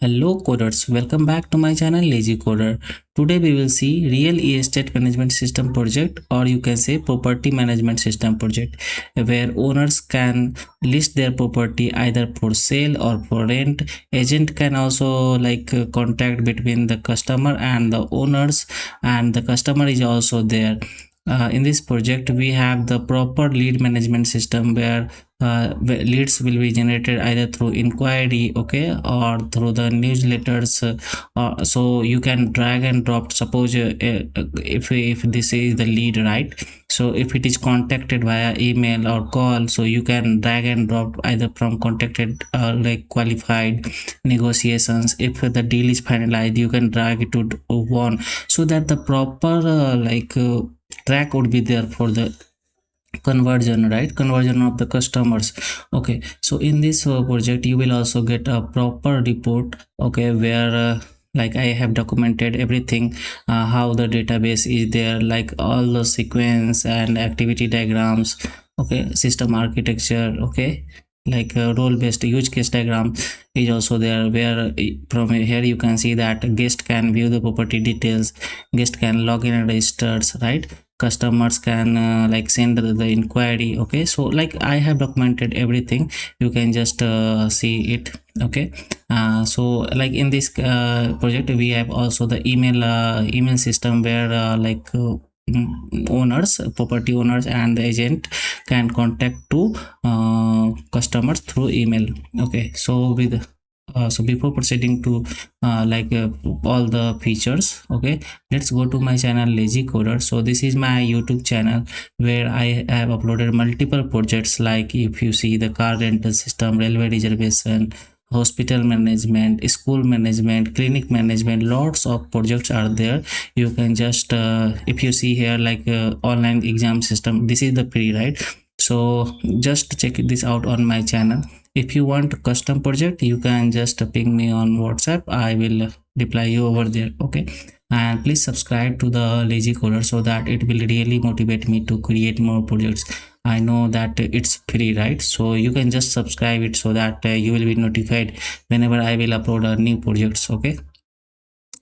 Hello coders, welcome back to my channel LazyCoder. Today we will see real estate management system project, or you can say property management system project, where owners can list their property either for sale or for rent. Agent can also contact between the customer and the owners, and the customer is also there. In this project we have the proper lead management system where leads will be generated either through inquiry, okay, or through the newsletters. So you can drag and drop. Suppose if this is the lead, right? So if it is contacted via email or call, so you can drag and drop either from contacted qualified, negotiations. If the deal is finalized, you can drag it to one, so that the proper track would be there for the conversion, right? Conversion of the customers. Okay, so in this project you will also get a proper report, okay, where I have documented everything, how the database is there, like all the sequence and activity diagrams, okay, system architecture, okay, role based use case diagram is also there, where from here you can see that guest can view the property details, guest can log in and registers, right? Customers can send the inquiry, okay. So I have documented everything, you can just see it, okay. So in this project we have also the email system where owners, property owners and the agent can contact to customers through email, okay. So with so before proceeding to all the features, okay, let's go to my channel LazyCoder. So this is my YouTube channel where I have uploaded multiple projects, like if you see the car rental system, railway reservation, hospital management, school management, clinic management, lots of projects are there. You can just if you see here online exam system, this is the free, right? So just check this out on my channel. If you want custom project, you can just ping me on WhatsApp, I will reply you over there, okay. And please subscribe to the LazyCoder so that it will really motivate me to create more projects. I know that it's free, right? So you can just subscribe it so that you will be notified whenever I will upload new projects, okay.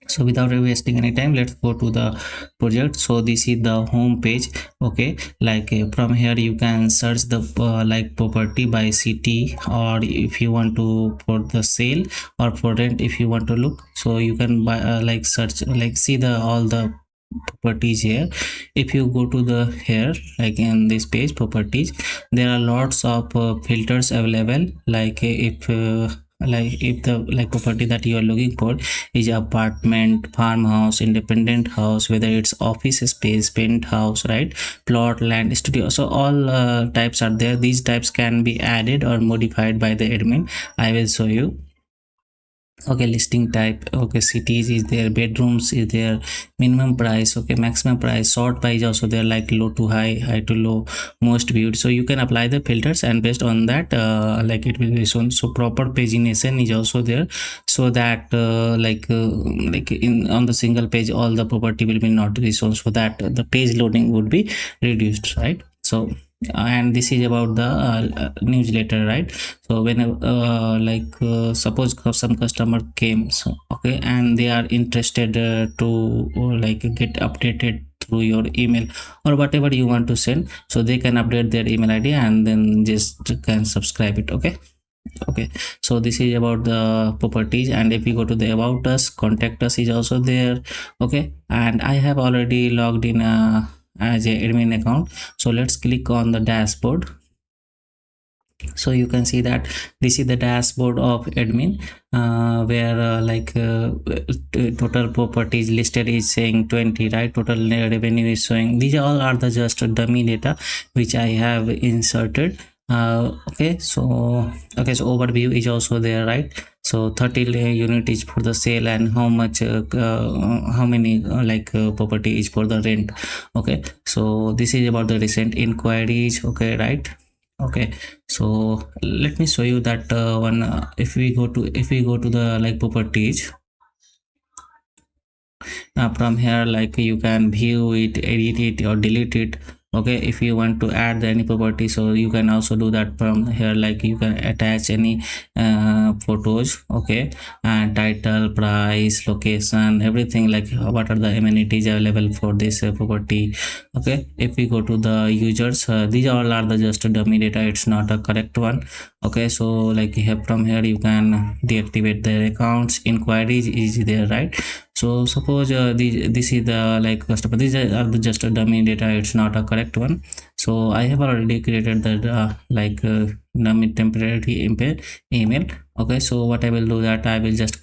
So without wasting any time, let's go to the project. So this is the home page, okay. From here you can search the property by city, or if you want to for the sale or for rent, if you want to look, so you can buy search, see the all the properties here. If you go to the here, in this page properties, there are lots of filters available. If the property that you are looking for is apartment, farmhouse, independent house, whether it's office space, penthouse, right, plot, land, studio, so all types are there. These types can be added or modified by the admin. I will show you, okay. Listing type, okay. Cities is there, bedrooms is there, minimum price, okay, maximum price, sort by is also there, like low to high, high to low, most viewed. So you can apply the filters, and based on that it will be shown. So proper pagination is also there, so that in on the single page all the property will be not shown, so that the page loading would be reduced, right? So and this is about the newsletter, right? So whenever suppose some customer came, so okay, and they are interested to get updated through your email or whatever you want to send, so they can update their email ID and then just can subscribe it, okay. Okay, so this is about the properties. And if we go to the about us, contact us is also there, okay. And I have already logged in as a admin account, so let's click on the dashboard. So you can see that this is the dashboard of admin, where total properties listed is saying 20, right? Total revenue is showing. These all are the just dummy data which I have inserted. Okay, so overview is also there, right? So 30 unit is for the sale, and how much how many property is for the rent, okay. So this is about the recent inquiries, okay, right? Okay, so let me show you that one. If we go to the properties, from here you can view it, edit it or delete it, okay. If you want to add any property, so you can also do that from here, like you can attach any photos, okay, and title, price, location, everything, like what are the amenities available for this property, okay. If we go to the users, these all are the just dummy data, it's not a correct one, okay. So like here, from here you can deactivate their accounts, inquiries is there, right? So suppose this is the like customer, these are the just a dummy data, it's not a correct one. So I have already created that dummy temporary email, okay. So what I will do, that I will just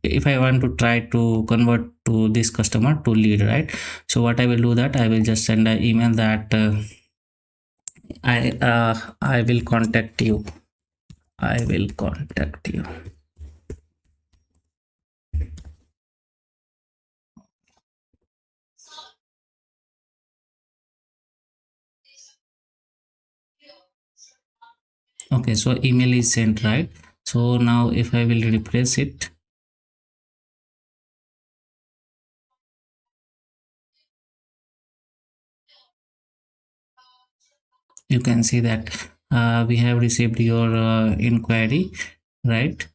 if I want to try to convert to this customer to lead, right? So what I will do, that I will just send an email that I will contact you, I will contact you. Okay, so email is sent, right? So now if I will refresh it, you can see that we have received your inquiry, right?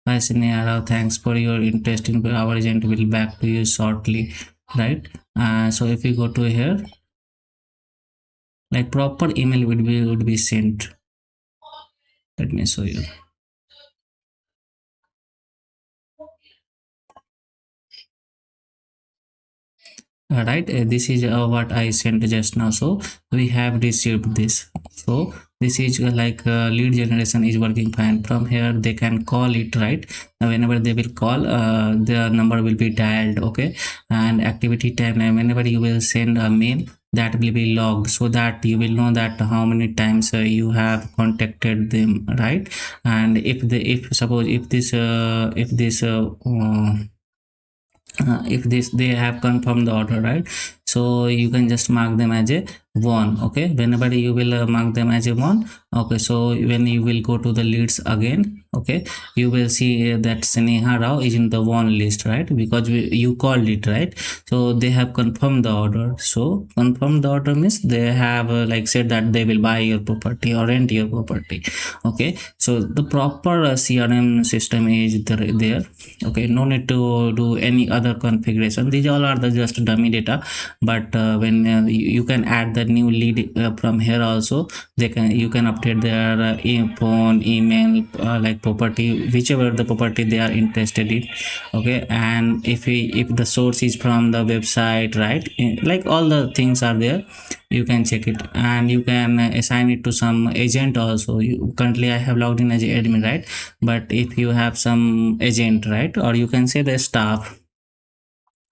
Hi Sinara, thanks for your interest in our agent, will back to you shortly, right? So if we go to here, like proper email would be sent. Let me show you. Right, this is what I sent just now. So we have received this. So this is lead generation is working fine. From here they can call it, right? Whenever they will call, the number will be dialed, okay. And activity time, whenever you will send a mail, that will be logged, so that you will know that how many times you have contacted them, right? And if suppose if this they have confirmed the order, right? So you can just mark them as a one, okay. Whenever you will mark them as a one, okay. So when you will go to the leads again, okay, you will see that Sneha Rao is in the one list, right? Because you called it, right? So they have confirmed the order. So confirmed the order means they have like said that they will buy your property or rent your property, okay. So the proper CRM system is there, okay. No need to do any other configuration, these all are the just dummy data. But when you can add the new lead from here also, they can you can update their phone, email, like property, whichever the property they are interested in, okay. And if the source is from the website, right, like all the things are there, you can check it. And you can assign it to some agent also. Currently I have logged in as admin, right? But if you have some agent, right, or you can say the staff,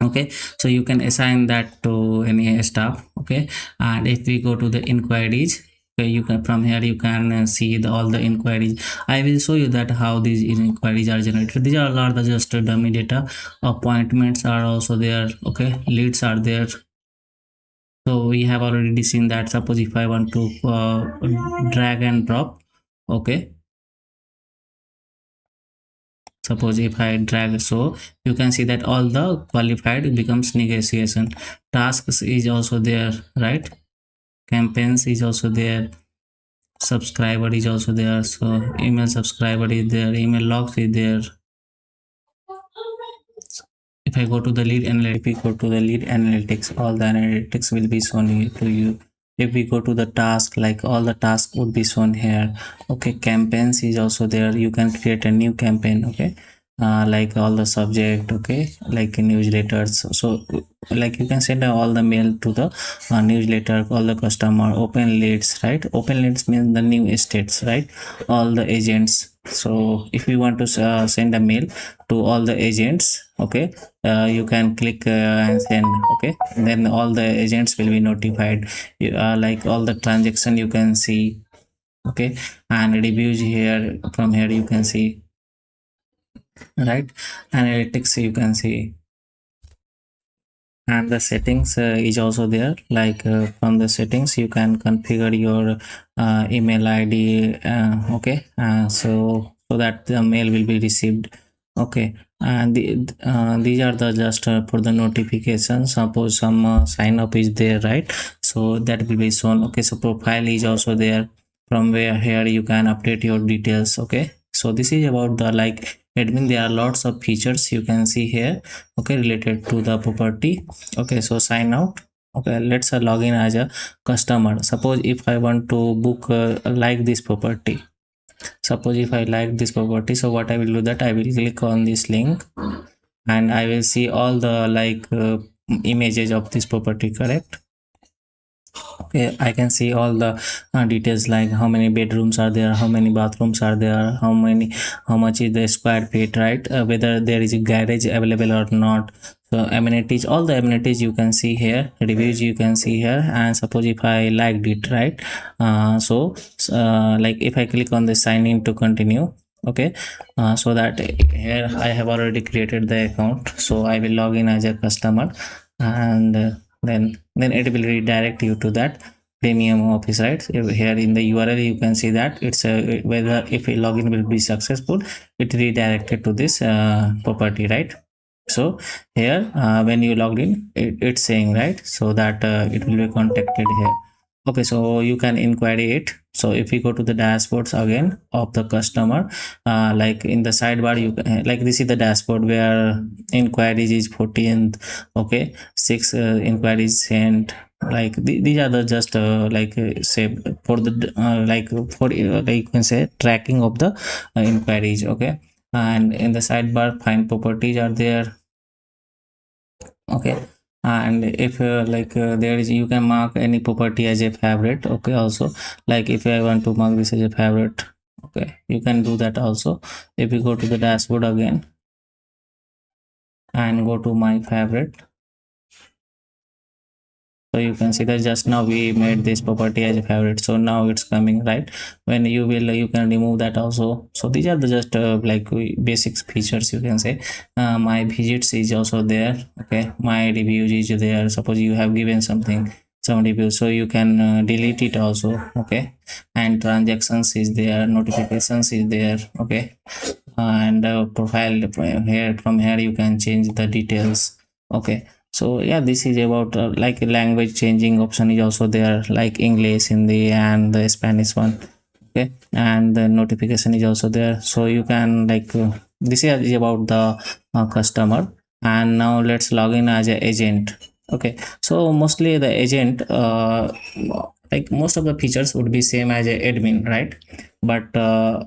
okay, so you can assign that to any staff, okay. And if we go to the inquiries, okay, you can from here you can see all the inquiries. I will show you that how these inquiries are generated. These are the just dummy data. Appointments are also there, okay. Leads are there. So we have already seen that. Suppose if I want to drag and drop, okay, suppose if I drag, so you can see that all the qualified becomes negotiation. Tasks is also there, right? Campaigns is also there. Subscriber is also there. So email subscriber is there. Email logs is there. If I go to the lead analytics, if we go to the lead analytics, all the analytics will be shown here to you. If we go to the task, like all the tasks would be shown here, okay. Campaigns is also there, you can create a new campaign, okay. Like all the subject, okay, like newsletters. So like you can send all the mail to the newsletter, all the customer, open leads, right? Open leads means the new estates, right? All the agents. So if you want to send a mail to all the agents, okay, you can click and send, okay. And then all the agents will be notified. Like all the transaction you can see, okay. And reviews here, from here you can see, right. Analytics you can see. And the settings is also there, like from the settings you can configure your email ID, okay. So that the mail will be received, okay. and these are the just for the notification. Suppose some sign up is there, right? So that will be shown. Okay, so profile is also there, from where here you can update your details. Okay, so this is about the like admin. There are lots of features you can see here, okay, related to the property. Okay, so sign out. Okay, let's log in as a customer. Suppose if I want to book like this property, suppose if I like this property, so what I will do, that I will click on this link and I will see all the like images of this property, correct? Okay, I can see all the details, like how many bedrooms are there, how many bathrooms are there, how much is the square feet, right? Whether there is a garage available or not. So amenities, all the amenities you can see here, reviews you can see here. And suppose if I liked it, right? Like if I click on the sign in to continue, okay, so that here I have already created the account, so I will log in as a customer. And then it will redirect you to that premium office, right? Here in the URL you can see that it's whether if a login will be successful, it redirected to this property, right? So here when you logged in, it's saying, right, so that it will be contacted here. Okay, so you can inquiry it. So if you go to the dashboards again of the customer, like in the sidebar, you can, like this is the dashboard where inquiries is 14th. Okay, 6 inquiries sent. Like these are the just like say for the like for like you can say tracking of the inquiries. Okay, and in the sidebar, find properties are there. Okay, and if there is, you can mark any property as a favorite. Okay, also like if I want to mark this as a favorite, okay, you can do that also. If you go to the dashboard again and go to my favorite, so you can see that just now we made this property as a favorite, so now it's coming, right? When you will, you can remove that also. So these are the just like basic features you can say. My visits is also there. Okay, my reviews is there. Suppose you have given something, some review, so you can delete it also. Okay, and transactions is there, notifications is there. Okay, and profile here, from here you can change the details. Okay, so yeah, this is about like language changing option is also there, like English, Hindi and the Spanish one. Okay, and the notification is also there, so you can like this is about the customer. And now let's log in as an agent. Okay, so mostly the agent like most of the features would be same as a admin, right? But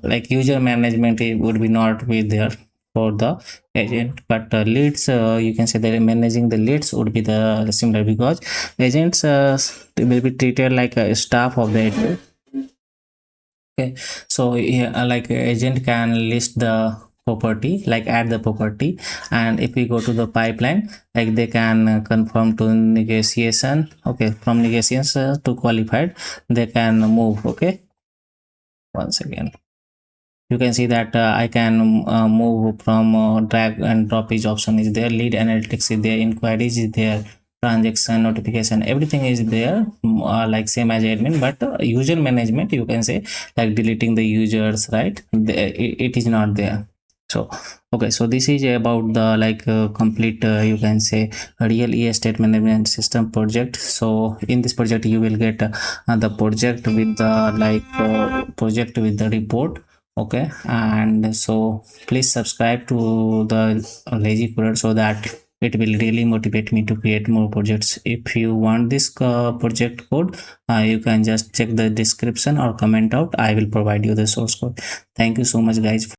like user management, it would be not be there for the agent. But leads, you can say that managing the leads would be the similar, because agents will be treated like a staff of the agent. Okay, so yeah, like agent can list the property, like add the property. And if we go to the pipeline, like they can confirm to negotiation. Okay, from negotiations to qualified, they can move. Okay, once again you can see that I can move from drag and drop each option is there, lead analytics is there, inquiries is there, transaction, notification, everything is there, like same as admin. But user management, you can say, like deleting the users, right? It is not there. So okay, so this is about the like complete you can say real estate management system project. So in this project you will get the project with the like project with the report. Okay, and so please subscribe to the LazyCoder, so that it will really motivate me to create more projects. If you want this project code, you can just check the description or comment out. I will provide you the source code. Thank you so much guys.